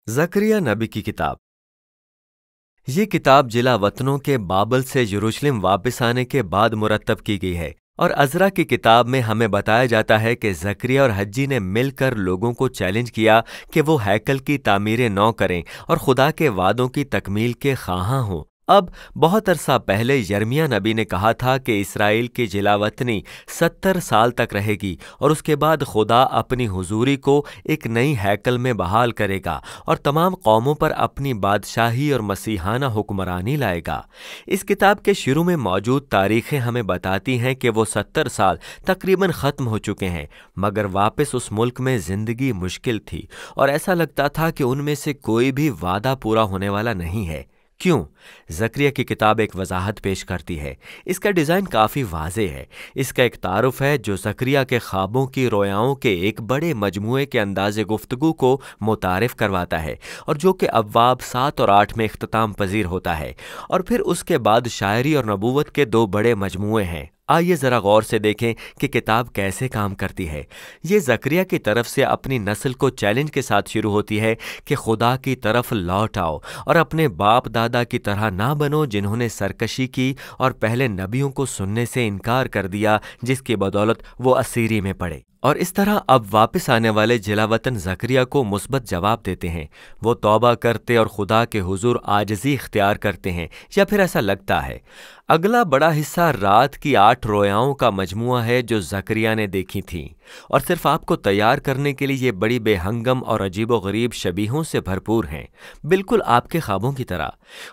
زکریا نبی کی کتاب۔ یہ کتاب جلا وطنوں کے بابل سے یروشلم واپس آنے کے بعد مرتب کی گئی ہے، اور عزرا کی کتاب میں ہمیں بتایا جاتا ہے کہ زکریا اور حجی نے مل کر لوگوں کو چیلنج کیا کہ وہ ہیکل کی تعمیر نو کریں اور خدا کے وعدوں کی تکمیل کے خواہاں ہوں۔ اب بہت عرصہ پہلے یرمیہ نبی نے کہا تھا کہ اسرائیل کی جلا وطنی 70 سال تک رہے گی، اور اس کے بعد خدا اپنی حضوری کو ایک نئی ہیکل میں بحال کرے گا اور تمام قوموں پر اپنی بادشاہی اور مسیحانہ حکمرانی لائے گا۔ اس کتاب کے شروع میں موجود تاریخیں ہمیں بتاتی ہیں کہ وہ 70 سال تقریباً ختم ہو چکے ہیں، مگر واپس اس ملک میں زندگی مشکل تھی، اور ایسا لگتا تھا کہ ان میں سے کوئی بھی وعدہ پورا ہونے والا نہیں ہے۔ کیوں؟ زکریا کی کتاب ایک وضاحت پیش کرتی ہے۔ اس کا ڈیزائن کافی واضح ہے۔ اس کا ایک تعارف ہے جو زکریا کے خوابوں کی رویاؤں کے ایک بڑے مجموعے کے انداز گفتگو کو متعارف کرواتا ہے، اور جو کہ ابواب 7 اور 8 میں اختتام پذیر ہوتا ہے، اور پھر اس کے بعد شاعری اور نبوت کے 2 بڑے مجموعے ہیں۔ آئیے ذرا غور سے دیکھیں کہ کتاب کیسے کام کرتی ہے۔ یہ زکریا کی طرف سے اپنی نسل کو چیلنج کے ساتھ شروع ہوتی ہے کہ خدا کی طرف لوٹ آؤ اور اپنے باپ دادا کی طرح نہ بنو جنہوں نے سرکشی کی اور پہلے نبیوں کو سننے سے انکار کر دیا، جس کی بدولت وہ اسیری میں پڑے۔ اور اس طرح اب واپس آنے والے جلا وطن زکریا کو مثبت جواب دیتے ہیں۔ وہ توبہ کرتے اور خدا کے حضور عاجزی اختیار کرتے ہیں، یا پھر ایسا لگتا ہے۔ اگلا بڑا حصہ رات کی 8 رویاؤں کا مجموعہ ہے جو زکریا نے دیکھی تھیں، اور صرف آپ کو تیار کرنے کے لیے یہ بڑی بے ہنگم اور عجیب و غریب شبیہوں سے بھرپور ہیں، بالکل آپ کے خوابوں کی طرح۔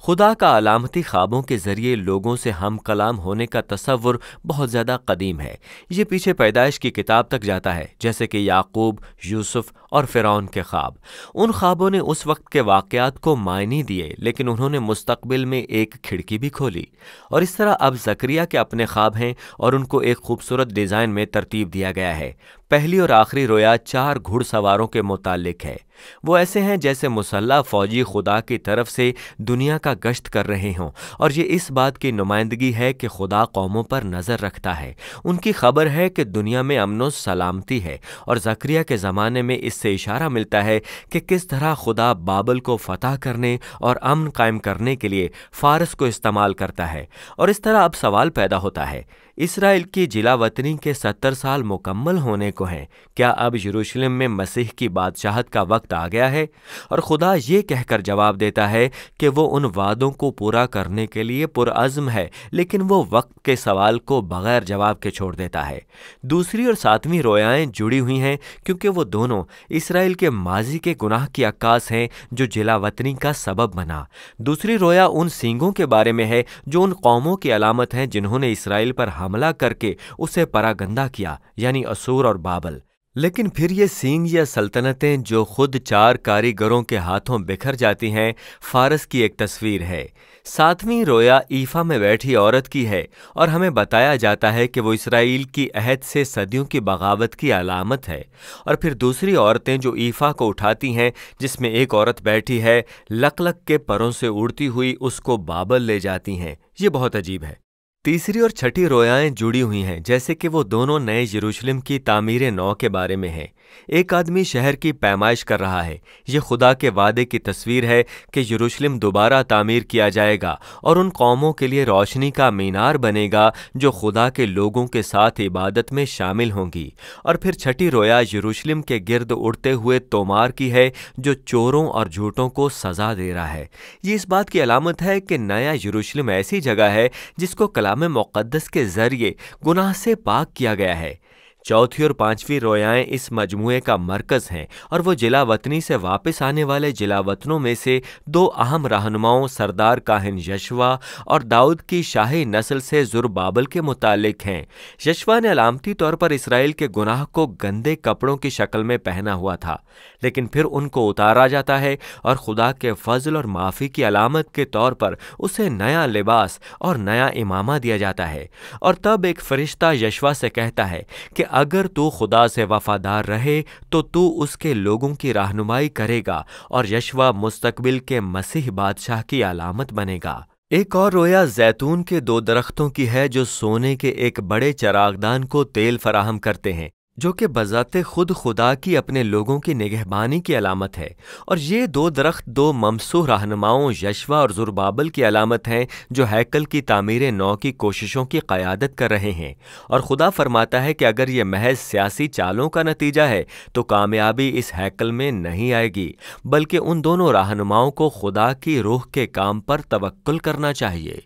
خدا کا علامتی خوابوں کے ذریعے لوگوں سے ہم کلام ہونے کا تصور بہت زیادہ قدیم ہے۔ یہ پیچھے پیدائش کی کتاب تک جاتا ہے، جیسے کہ یعقوب، یوسف اور فرعون کے خواب۔ ان خوابوں نے اس وقت کے واقعات کو معنی دیے، لیکن انہوں نے مستقبل میں ایک کھڑکی بھی کھولی۔ اور اس طرح اب زکریا کے اپنے خواب ہیں، اور ان کو ایک خوبصورت ڈیزائن میں ترتیب دیا گیا ہے۔ پہلی اور آخری رویا 4 گھڑ سواروں کے متعلق ہے۔ وہ ایسے ہیں جیسے مسلح فوجی خدا کی طرف سے دنیا کا گشت کر رہے ہوں، اور یہ اس بات کی نمائندگی ہے کہ خدا قوموں پر نظر رکھتا ہے۔ ان کی خبر ہے کہ دنیا میں امن و سلامتی ہے، اور زکریا کے زمانے میں اس سے اشارہ ملتا ہے کہ کس طرح خدا بابل کو فتح کرنے اور امن قائم کرنے کے لیے فارس کو استعمال کرتا ہے۔ اور اس طرح اب سوال پیدا ہوتا ہے، اسرائیل کی جلا وطنی کے 70 سال مکمل ہونے کو ہیں، کیا اب یروشلم میں مسیح کی بادشاہت کا وقت آ گیا ہے؟ اور خدا یہ کہہ کر جواب دیتا ہے کہ وہ ان وعدوں کو پورا کرنے کے لیے پرعزم ہے، لیکن وہ وقت کے سوال کو بغیر جواب کے چھوڑ دیتا ہے۔ دوسری اور 7ویں رویائیں جڑی ہوئی ہیں، کیونکہ وہ دونوں اسرائیل کے ماضی کے گناہ کی عکاس ہیں جو جلا وطنی کا سبب بنا۔ دوسری رویا ان سینگوں کے بارے میں ہے جو ان قوموں کی علامت ہیں جنہوں نے اسرائیل پر حملہ کر کے اسے پراگندہ کیا، یعنی اسور اور بابل۔ لیکن پھر یہ سینگ یا سلطنتیں جو خود 4 کاریگروں کے ہاتھوں بکھر جاتی ہیں، فارس کی ایک تصویر ہے۔ 7ویں رویا ایفا میں بیٹھی عورت کی ہے، اور ہمیں بتایا جاتا ہے کہ وہ اسرائیل کی عہد سے صدیوں کی بغاوت کی علامت ہے۔ اور پھر دوسری عورتیں جو ایفا کو اٹھاتی ہیں، جس میں ایک عورت بیٹھی ہے، لک لک کے پروں سے اڑتی ہوئی اس کو بابل لے جاتی ہیں۔ یہ بہت عجیب ہے۔ تیسری اور چھٹی رویائیں جڑی ہوئی ہیں، جیسے کہ وہ دونوں نئے یروشلم کی تعمیر نو کے بارے میں ہیں۔ ایک آدمی شہر کی پیمائش کر رہا ہے۔ یہ خدا کے وعدے کی تصویر ہے کہ یروشلم دوبارہ تعمیر کیا جائے گا اور ان قوموں کے لیے روشنی کا مینار بنے گا جو خدا کے لوگوں کے ساتھ عبادت میں شامل ہوں گی۔ اور پھر چھٹی رویا یروشلم کے گرد اڑتے ہوئے تومار کی ہے جو چوروں اور جھوٹوں کو سزا دے رہا ہے۔ یہ اس بات کی علامت ہے کہ نیا یروشلم ایسی جگہ ہے جس کو کلام مقدس کے ذریعے گناہ سے پاک کیا گیا ہے۔ چوتھی اور 5ویں رویائیں اس مجموعے کا مرکز ہیں، اور وہ جلا وطنی سے واپس آنے والے جلا وطنوں میں سے 2 اہم رہنماؤں سردار کاہن یشوا اور داؤد کی شاہی نسل سے زربابل کے متعلق ہیں۔ یشوا نے علامتی طور پر اسرائیل کے گناہ کو گندے کپڑوں کی شکل میں پہنا ہوا تھا، لیکن پھر ان کو اتارا جاتا ہے اور خدا کے فضل اور معافی کی علامت کے طور پر اسے نیا لباس اور نیا امامہ دیا جاتا ہے۔ اور تب ایک فرشتہ یشوا سے کہتا ہے کہ اگر تو خدا سے وفادار رہے تو اس کے لوگوں کی رہنمائی کرے گا، اور یشوا مستقبل کے مسیح بادشاہ کی علامت بنے گا۔ ایک اور رویا زیتون کے 2 درختوں کی ہے جو سونے کے ایک بڑے چراغدان کو تیل فراہم کرتے ہیں۔ جو کہ بذات خود خدا کی اپنے لوگوں کی نگہبانی کی علامت ہے، اور یہ دو درخت دو ممسوح رہنماؤں یشوع اور زربابل کی علامت ہیں جو ہیکل کی تعمیر نو کی کوششوں کی قیادت کر رہے ہیں۔ اور خدا فرماتا ہے کہ اگر یہ محض سیاسی چالوں کا نتیجہ ہے تو کامیابی اس ہیکل میں نہیں آئے گی، بلکہ ان دونوں رہنماؤں کو خدا کی روح کے کام پر توکل کرنا چاہیے۔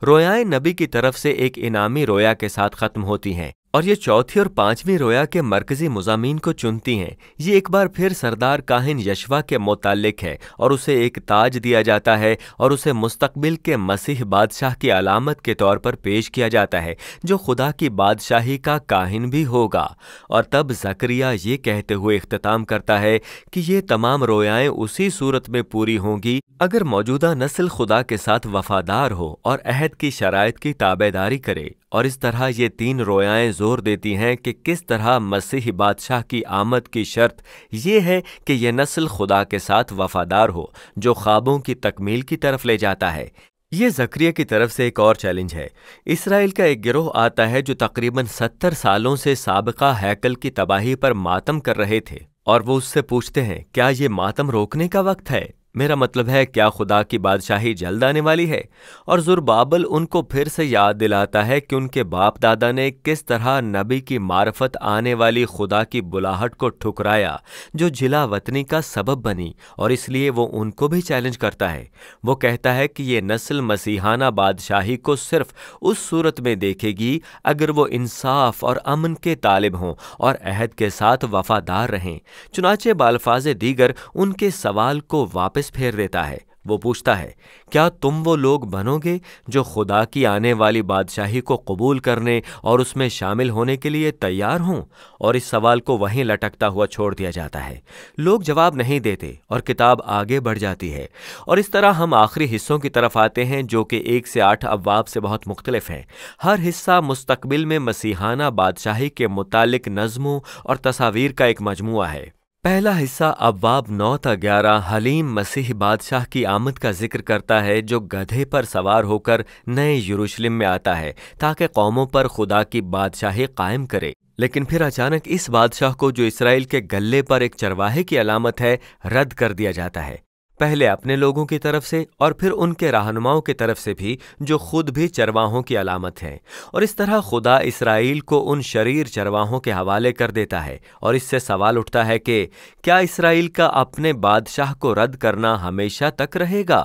رویائیں نبی کی طرف سے ایک انعامی رویا کے ساتھ ختم ہوتی ہیں، اور یہ چوتھی اور پانچویں رویا کے مرکزی مضامین کو چنتی ہیں۔ یہ ایک بار پھر سردار کاہن یشوع کے متعلق ہے، اور اسے ایک تاج دیا جاتا ہے اور اسے مستقبل کے مسیح بادشاہ کی علامت کے طور پر پیش کیا جاتا ہے، جو خدا کی بادشاہی کا کاہن بھی ہوگا۔ اور تب زکریا یہ کہتے ہوئے اختتام کرتا ہے کہ یہ تمام رویائیں اسی صورت میں پوری ہوں گی اگر موجودہ نسل خدا کے ساتھ وفادار ہو اور عہد کی شرائط کی تابعداری کرے۔ اور اس طرح یہ تین رویائیں زور دیتی ہیں کہ کس طرح مسیح بادشاہ کی آمد کی شرط یہ ہے کہ یہ نسل خدا کے ساتھ وفادار ہو، جو خوابوں کی تکمیل کی طرف لے جاتا ہے۔ یہ زکریا کی طرف سے ایک اور چیلنج ہے۔ اسرائیل کا ایک گروہ آتا ہے جو تقریباً 70 سالوں سے سابقہ ہیکل کی تباہی پر ماتم کر رہے تھے، اور وہ اس سے پوچھتے ہیں کیا یہ ماتم روکنے کا وقت ہے؟ میرا مطلب ہے کیا خدا کی بادشاہی جلد آنے والی ہے؟ اور زربابل ان کو پھر سے یاد دلاتا ہے کہ ان کے باپ دادا نے کس طرح نبی کی معرفت آنے والی خدا کی بلاہٹ کو ٹھکرایا، جو جلا وطنی کا سبب بنی، اور اس لیے وہ ان کو بھی چیلنج کرتا ہے۔ وہ کہتا ہے کہ یہ نسل مسیحانہ بادشاہی کو صرف اس صورت میں دیکھے گی اگر وہ انصاف اور امن کے طالب ہوں اور عہد کے ساتھ وفادار رہیں۔ چنانچہ بالفاظ دیگر ان کے سوال کو واپس پھیر دیتا ہے۔ وہ پوچھتا ہے کیا تم وہ لوگ بنو گے جو خدا کی آنے والی بادشاہی کو قبول کرنے اور اس میں شامل ہونے کے لیے تیار ہوں؟ اور اس سوال کو وہیں لٹکتا ہوا چھوڑ دیا جاتا ہے۔ لوگ جواب نہیں دیتے اور کتاب آگے بڑھ جاتی ہے، اور اس طرح ہم آخری حصوں کی طرف آتے ہیں جو کہ 1 سے 8 ابواب سے بہت مختلف ہیں۔ ہر حصہ مستقبل میں مسیحانہ بادشاہی کے متعلق نظموں اور تصاویر کا ایک مجموعہ ہے۔ پہلا حصہ ابواب 9 تا 11 حلیم مسیح بادشاہ کی آمد کا ذکر کرتا ہے، جو گدھے پر سوار ہو کر نئے یروشلم میں آتا ہے تاکہ قوموں پر خدا کی بادشاہی قائم کرے۔ لیکن پھر اچانک اس بادشاہ کو، جو اسرائیل کے گلے پر ایک چرواہے کی علامت ہے، رد کر دیا جاتا ہے، پہلے اپنے لوگوں کی طرف سے اور پھر ان کے رہنماؤں کی طرف سے بھی، جو خود بھی چرواہوں کی علامت ہیں۔ اور اس طرح خدا اسرائیل کو ان شریر چرواہوں کے حوالے کر دیتا ہے، اور اس سے سوال اٹھتا ہے کہ کیا اسرائیل کا اپنے بادشاہ کو رد کرنا ہمیشہ تک رہے گا؟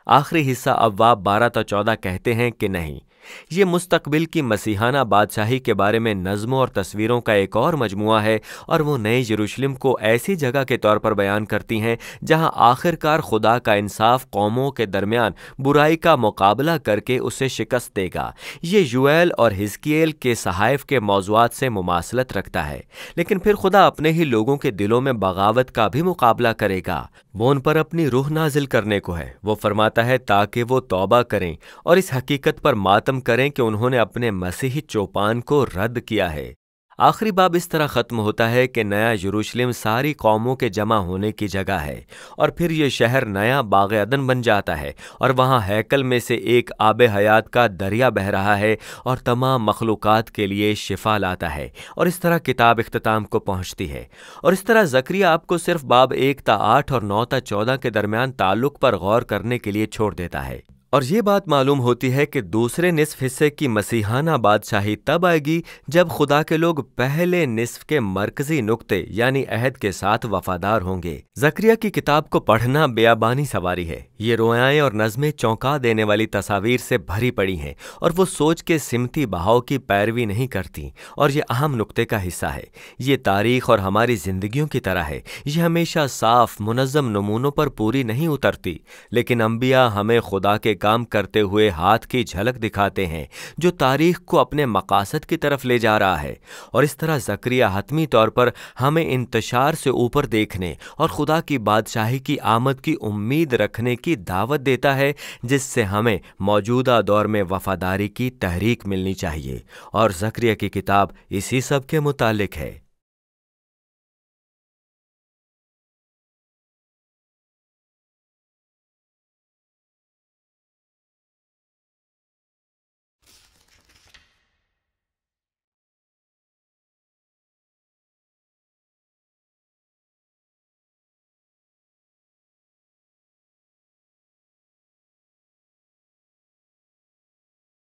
آخری حصہ ابواب 12 تا 14 کہتے ہیں کہ نہیں۔ یہ مستقبل کی مسیحانہ بادشاہی کے بارے میں نظموں اور تصویروں کا ایک اور مجموعہ ہے، اور وہ نئے یروشلم کو ایسی جگہ کے طور پر بیان کرتی ہیں جہاں آخر کار خدا کا انصاف قوموں کے درمیان برائی کا مقابلہ کر کے اسے شکست دے گا۔ یہ یوئیل اور حزقییل کے صحائف کے موضوعات سے مماثلت رکھتا ہے، لیکن پھر خدا اپنے ہی لوگوں کے دلوں میں بغاوت کا بھی مقابلہ کرے گا۔ وہ ان پر اپنی روح نازل کرنے کو ہے۔ وہ فرماتا ہے تاکہ وہ توبہ کریں اور اس حقیقت پر ماتم کریں کہ انہوں نے اپنے مسیحی چوپان کو رد کیا ہے۔ آخری باب اس طرح ختم ہوتا ہے کہ نیا یروشلم ساری قوموں کے جمع ہونے کی جگہ ہے، اور پھر یہ شہر نیا باغ عدن بن جاتا ہے، اور وہاں ہیکل میں سے ایک آب حیات کا دریا بہہ رہا ہے اور تمام مخلوقات کے لیے شفا لاتا ہے۔ اور اس طرح کتاب اختتام کو پہنچتی ہے، اور اس طرح زکریا آپ کو صرف باب 1 تا 8 اور 9 تا 14 کے درمیان تعلق پر غور کرنے کے لیے چھوڑ دیتا ہے۔ اور یہ بات معلوم ہوتی ہے کہ دوسرے نصف حصے کی مسیحانہ بادشاہی تب آئے گی جب خدا کے لوگ پہلے نصف کے مرکزی نقطے یعنی عہد کے ساتھ وفادار ہوں گے۔ زکریا کی کتاب کو پڑھنا بیابانی سواری ہے۔ یہ رویائیں اور نظمیں چونکا دینے والی تصاویر سے بھری پڑی ہیں، اور وہ سوچ کے سمتی بہاؤ کی پیروی نہیں کرتی، اور یہ اہم نقطے کا حصہ ہے۔ یہ تاریخ اور ہماری زندگیوں کی طرح ہے، یہ ہمیشہ صاف منظم نمونوں پر پوری نہیں اترتی، لیکن انبیاء ہمیں خدا کے کام کرتے ہوئے ہاتھ کی جھلک دکھاتے ہیں جو تاریخ کو اپنے مقاصد کی طرف لے جا رہا ہے۔ اور اس طرح زکریا حتمی طور پر ہمیں انتشار سے اوپر دیکھنے اور خدا کی بادشاہی کی آمد کی امید رکھنے کی دعوت دیتا ہے، جس سے ہمیں موجودہ دور میں وفاداری کی تحریک ملنی چاہیے، اور زکریا کی کتاب اسی سب کے متعلق ہے۔